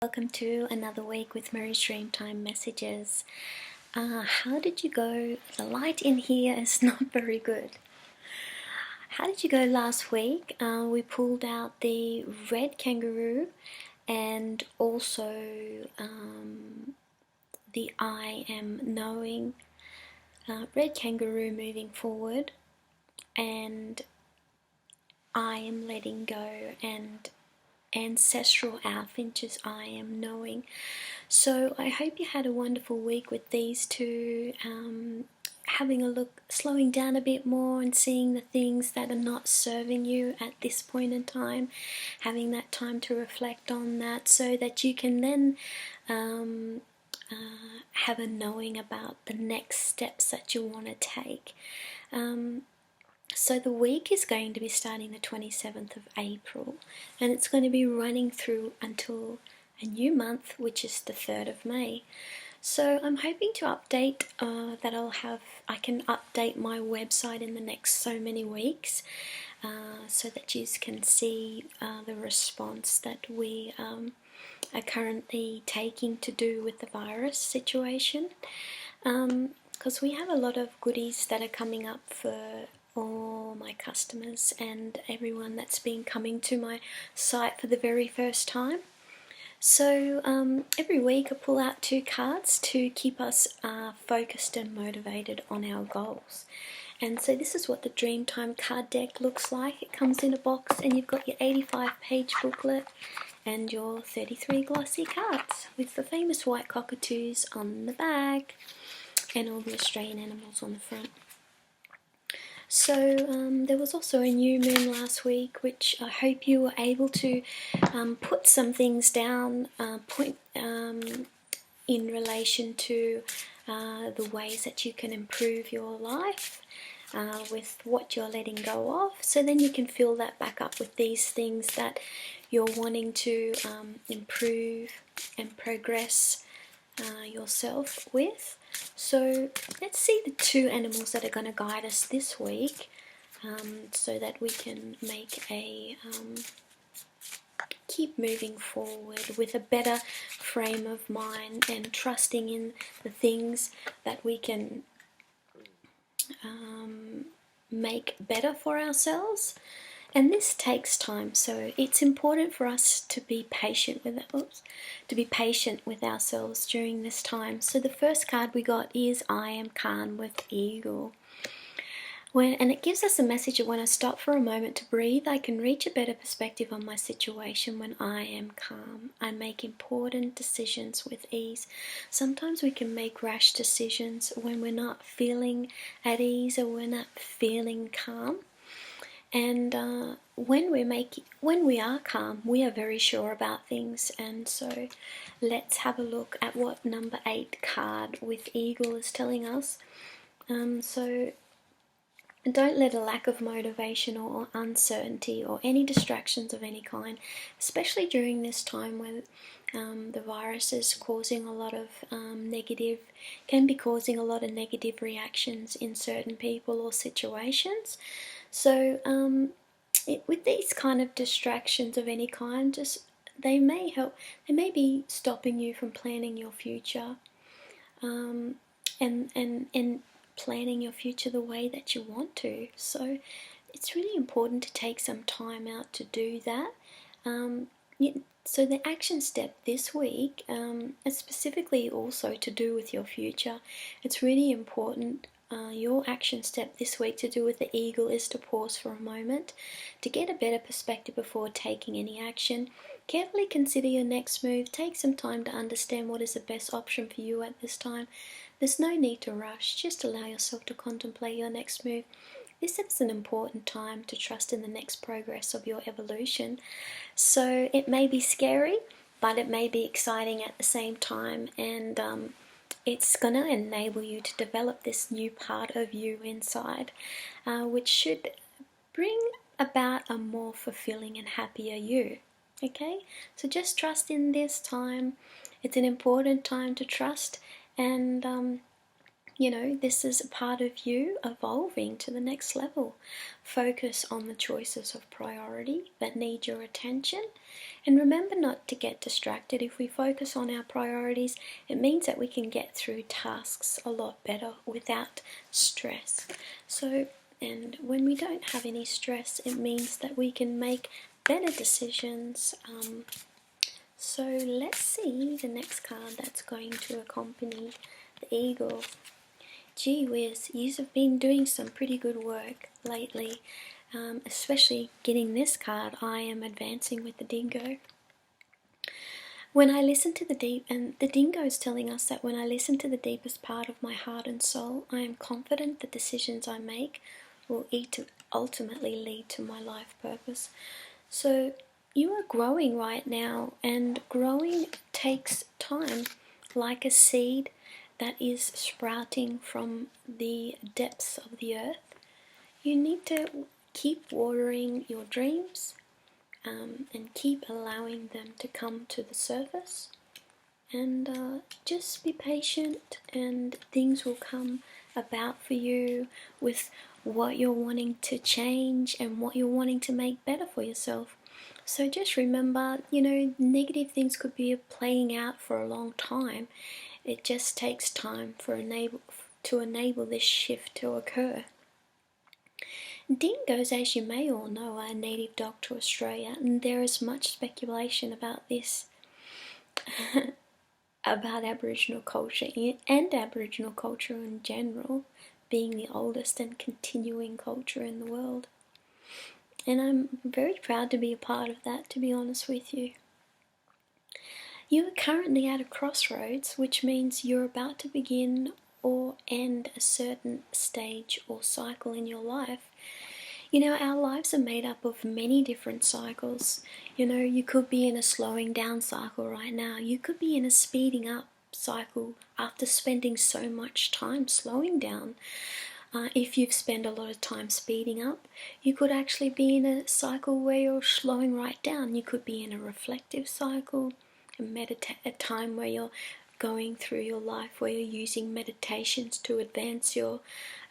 Welcome to another week with Mary's Dreamtime messages. How did you go? The light in here is not very good. How did you go last week? We pulled out the red kangaroo and also the I am knowing, red kangaroo moving forward, and I am letting go, and ancestral owl finches I am knowing. So I hope you had a wonderful week with these two, having a look, slowing down a bit more and seeing the things that are not serving you at this point in time, having that time to reflect on that so that you can then have a knowing about the next steps that you want to take. So the week is going to be starting the 27th of April, and it's going to be running through until a new month, which is the 3rd of May. So I'm hoping to update I can update my website in the next so many weeks, so that you can see the response that we are currently taking to do with the virus situation, because we have a lot of goodies that are coming up for all my customers and everyone that's been coming to my site for the very first time. So every week I pull out 2 cards to keep us focused and motivated on our goals. And so this is what the Dreamtime card deck looks like. It comes in a box, and you've got your 85-page booklet and your 33 glossy cards with the famous white cockatoos on the back and all the Australian animals on the front. So there was also a new moon last week, which I hope you were able to put some things down, in relation to the ways that you can improve your life with what you're letting go of. So then you can fill that back up with these things that you're wanting to improve and progress yourself with. So let's see the 2 animals that are going to guide us this week, so that we can make keep moving forward with a better frame of mind and trusting in the things that we can make better for ourselves. And this takes time, so it's important for us to be patient with ourselves during this time. So the first card we got is I am calm with eagle. And it gives us a message that when I stop for a moment to breathe, I can reach a better perspective on my situation. When I am calm, I make important decisions with ease. Sometimes we can make rash decisions when we're not feeling at ease or we're not feeling calm. And when we are calm, we are very sure about things. And so let's have a look at what number 8 card with eagle is telling us. So don't let a lack of motivation or uncertainty or any distractions of any kind, especially during this time when the virus is causing a lot of can be causing a lot of negative reactions in certain people or situations. So with these kind of distractions of any kind, they may be stopping you from planning your future, and planning your future the way that you want to. So it's really important to take some time out to do that. So the action step this week is specifically also to do with your future. It's really important. Your action step this week to do with the eagle is to pause for a moment to get a better perspective before taking any action. Carefully consider your next move. Take some time to understand what is the best option for you at this time. There's no need to rush. Just allow yourself to contemplate your next move. This is an important time to trust in the next progress of your evolution. So it may be scary, but it may be exciting at the same time, and it's going to enable you to develop this new part of you inside, which should bring about a more fulfilling and happier you. Okay? So just trust in this time. It's an important time to trust, and this is a part of you evolving to the next level. Focus on the choices of priority that need your attention. And remember not to get distracted. If we focus on our priorities, it means that we can get through tasks a lot better without stress. And when we don't have any stress, it means that we can make better decisions. So let's see the next card that's going to accompany the eagle. Gee whiz, you've been doing some pretty good work lately, especially getting this card, I am advancing with the dingo. When I listen to the deep, and the dingo is telling us that when I listen to the deepest part of my heart and soul, I am confident the decisions I make will ultimately lead to my life purpose. So you are growing right now, and growing takes time, like a seed that is sprouting from the depths of the earth. You need to keep watering your dreams and keep allowing them to come to the surface, and just be patient, and things will come about for you with what you're wanting to change and what you're wanting to make better for yourself. So just remember, negative things could be playing out for a long time. It just takes time to enable this shift to occur. Dingoes, as you may all know, are a native dog to Australia, and there is much speculation about this, about Aboriginal culture and Aboriginal culture in general being the oldest and continuing culture in the world. And I'm very proud to be a part of that, to be honest with you. You are currently at a crossroads, which means you're about to begin or end a certain stage or cycle in your life. Our lives are made up of many different cycles. You could be in a slowing down cycle right now. You could be in a speeding up cycle after spending so much time slowing down. If you've spent a lot of time speeding up, you could actually be in a cycle where you're slowing right down. You could be in a reflective cycle, a time where you're going through your life, where you're using meditations to advance your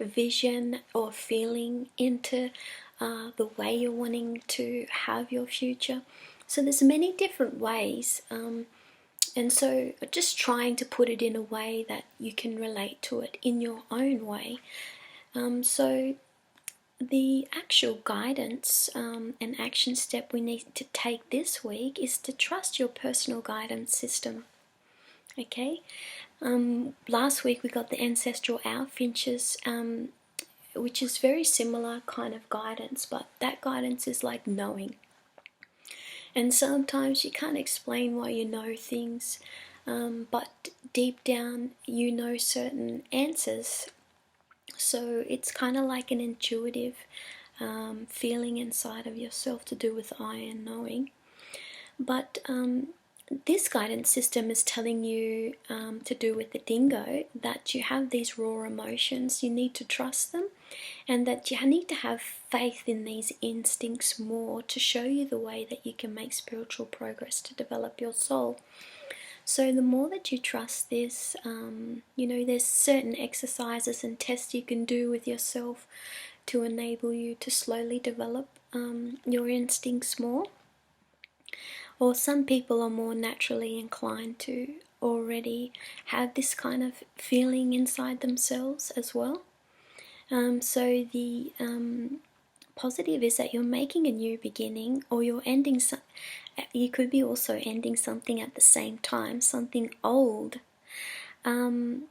vision or feeling into the way you're wanting to have your future. So there's many different ways, and so just trying to put it in a way that you can relate to it in your own way. So the actual guidance and action step we need to take this week is to trust your personal guidance system. Okay, last week we got the ancestral owl finches, which is very similar kind of guidance, but that guidance is like knowing. And sometimes you can't explain why you know things, but deep down you know certain answers. So it's kind of like an intuitive feeling inside of yourself to do with I and knowing. But this guidance system is telling you to do with the dingo that you have these raw emotions, you need to trust them, and that you need to have faith in these instincts more to show you the way that you can make spiritual progress to develop your soul. So the more that you trust this, there's certain exercises and tests you can do with yourself to enable you to slowly develop your instincts more. Or some people are more naturally inclined to already have this kind of feeling inside themselves as well. So the positive is that you're making a new beginning, or you're ending you could be also ending something at the same time, something old. And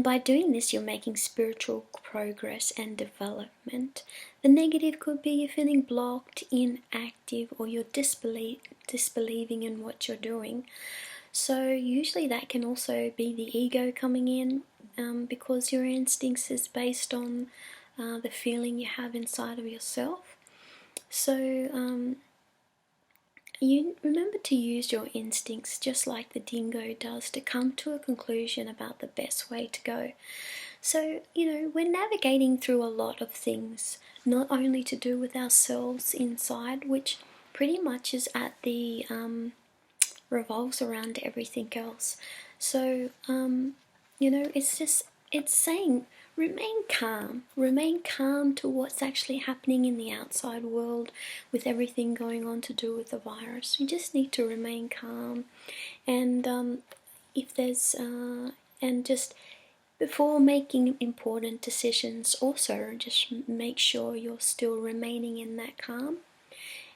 by doing this, you're making spiritual progress and development. The negative could be you're feeling blocked, inactive, or you're disbelieving in what you're doing. So usually that can also be the ego coming in, because your instincts is based on the feeling you have inside of yourself. So you remember to use your instincts just like the dingo does to come to a conclusion about the best way to go. So, we're navigating through a lot of things, not only to do with ourselves inside, which pretty much is at the revolves around everything else. So, it's just it's saying remain calm to what's actually happening in the outside world with everything going on to do with the virus. We just need to remain calm, and if there's and just before making important decisions, also just make sure you're still remaining in that calm.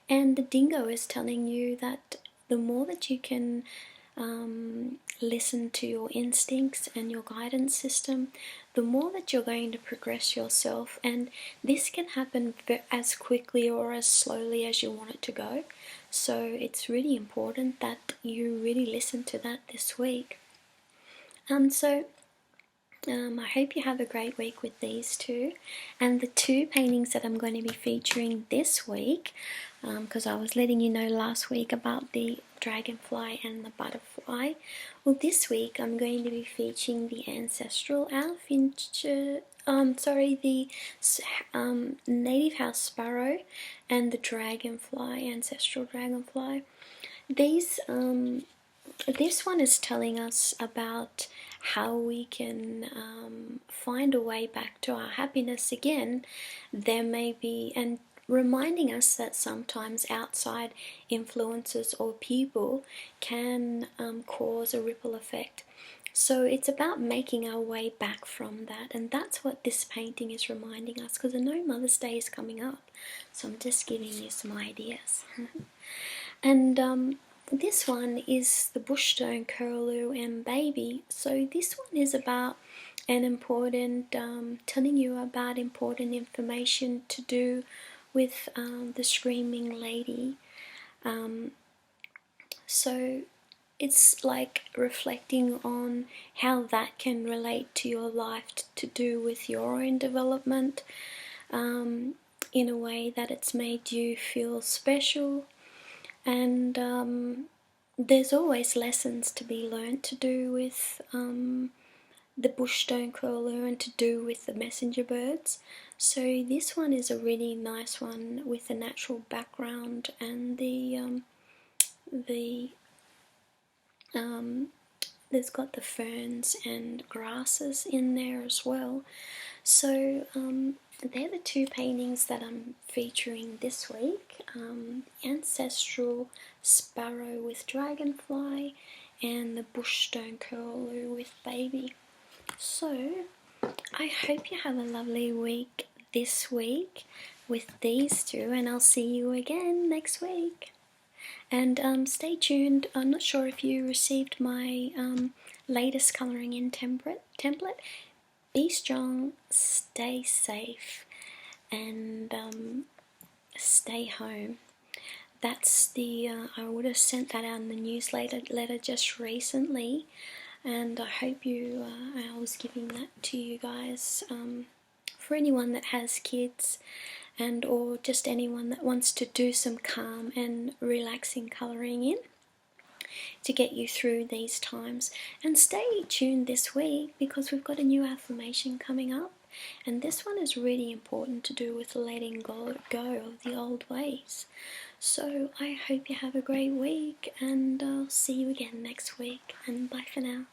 And the dingo is telling you that the more that you can listen to your instincts and your guidance system, the more that you're going to progress yourself. And this can happen as quickly or as slowly as you want it to go. So it's really important that you really listen to that this week. I hope you have a great week with these two. And the two paintings that I'm going to be featuring this week, because I was letting you know last week about the dragonfly and the butterfly. Well, this week I'm going to be featuring the ancestral owl, the native house sparrow, and the dragonfly, ancestral dragonfly. These this one is telling us about how we can find a way back to our happiness again. There may be, and reminding us that sometimes outside influences or people can cause a ripple effect. So it's about making our way back from that, and that's what this painting is reminding us, because I know Mother's Day is coming up, so I'm just giving you some ideas. And this one is the bushstone curlew and baby. So this one is about an important, telling you about important information to do with the screaming lady. So it's like reflecting on how that can relate to your life, to do with your own development, in a way that it's made you feel special. And there's always lessons to be learnt to do with the bushstone curlew and to do with the messenger birds. So this one is a really nice one with the natural background, and there's got the ferns and grasses in there as well. So they're the two paintings that I'm featuring this week. Ancestral sparrow with dragonfly and the bushstone curlew with baby. So I hope you have a lovely week this week with these two, and I'll see you again next week. And stay tuned. I'm not sure if you received my latest colouring in template. Be strong, stay safe, and stay home. That's the, I would have sent that out in the newsletter just recently, and I hope I was giving that to you guys for anyone that has kids, and or just anyone that wants to do some calm and relaxing colouring in to get you through these times. And stay tuned this week, because we've got a new affirmation coming up, and this one is really important to do with letting go of the old ways. So I hope you have a great week, and I'll see you again next week, and bye for now.